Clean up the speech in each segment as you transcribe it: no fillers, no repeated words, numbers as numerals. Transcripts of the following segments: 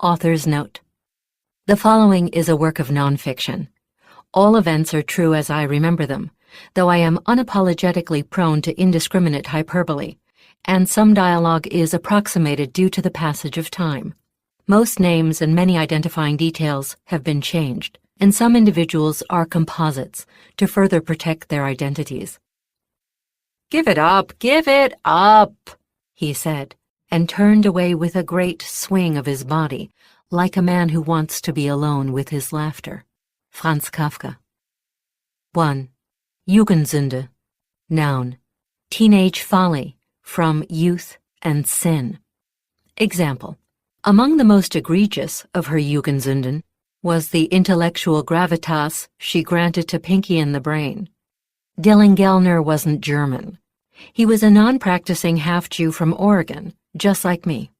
Author's note. The following is a work of nonfiction. All events are true as I remember them, though I am unapologetically prone to indiscriminate hyperbole, and some dialogue is approximated due to the passage of time. Most names and many identifying details have been changed, and some individuals are composites to further protect their identities. "Give it up, he said, and turned away with a great swing of his body, like a man who wants to be alone with his laughter. Franz Kafka. 1. Jugendsünde. Noun. Teenage folly, from youth and sin. Example. Among the most egregious of her Jugendsünden was the intellectual gravitas she granted to Pinky in the Brain. Dylan Gellner wasn't German. He was a non-practicing half-Jew from Oregon, just like me.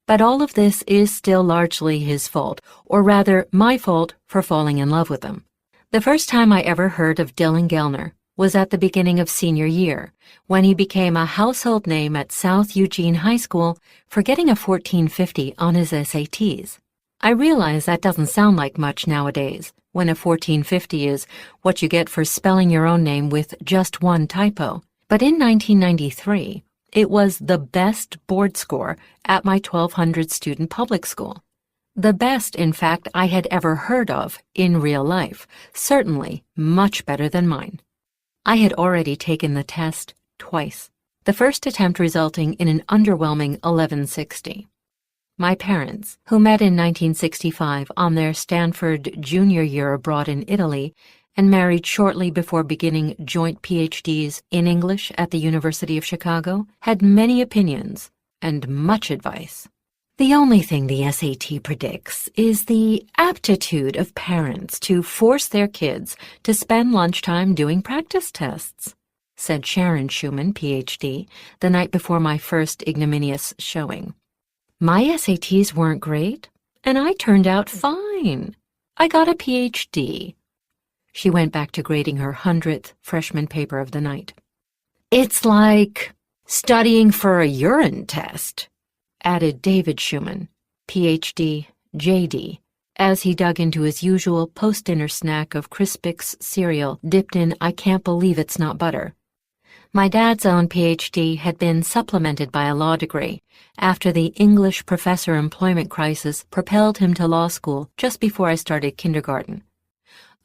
But all of this is still largely his fault, or rather my fault for falling in love with him. The first time I ever heard of Dylan Gellner was at the beginning of senior year, when he became a household name at South Eugene High School for getting a 1450 on his SATs. I realize that doesn't sound like much nowadays, when a 1450 is what you get for spelling your own name with just one typo. But in 1993, it was the best board score at my 1,200 student public school. The best, in fact, I had ever heard of in real life, certainly much better than mine. I had already taken the test twice, the first attempt resulting in an underwhelming 1160. My parents, who met in 1965 on their Stanford junior year abroad in Italy, and married shortly before beginning joint PhDs in English at the University of Chicago, had many opinions and much advice. The only thing the SAT predicts is the aptitude of parents to force their kids to spend lunchtime doing practice tests, said Sharon Schuman, PhD, the night before my first ignominious showing. My SATs weren't great, and I turned out fine. I got a PhD. She went back to grading her 100th freshman paper of the night. It's like studying for a urine test, added David Schuman, Ph.D., J.D., as he dug into his usual post-dinner snack of Crispix cereal dipped in I can't believe it's not butter. My dad's own Ph.D. had been supplemented by a law degree after the English professor employment crisis propelled him to law school just before I started kindergarten.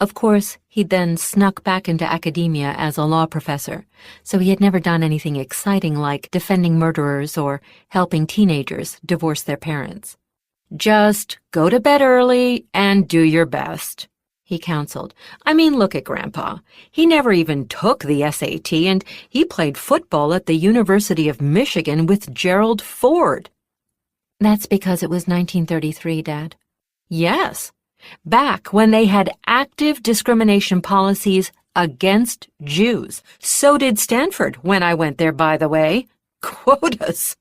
Of course, he'd then snuck back into academia as a law professor, so he had never done anything exciting like defending murderers or helping teenagers divorce their parents. Just go to bed early and do your best, he counseled. I mean, look at Grandpa. He never even took the SAT, and he played football at the University of Michigan with Gerald Ford. That's because it was 1933, Dad. Yes. Back when they had active discrimination policies against Jews. So did Stanford when I went there, by the way. Quotas.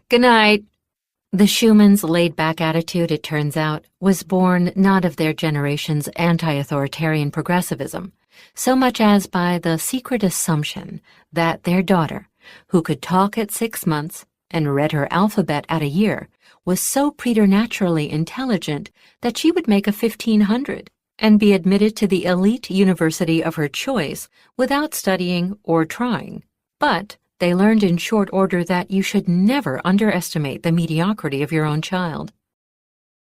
Good night. The Schumans' laid-back attitude, it turns out, was born not of their generation's anti-authoritarian progressivism, so much as by the secret assumption that their daughter, who could talk at 6 months and read her alphabet at a year, was so preternaturally intelligent that she would make a 1500 and be admitted to the elite university of her choice without studying or trying. But they learned in short order that you should never underestimate the mediocrity of your own child.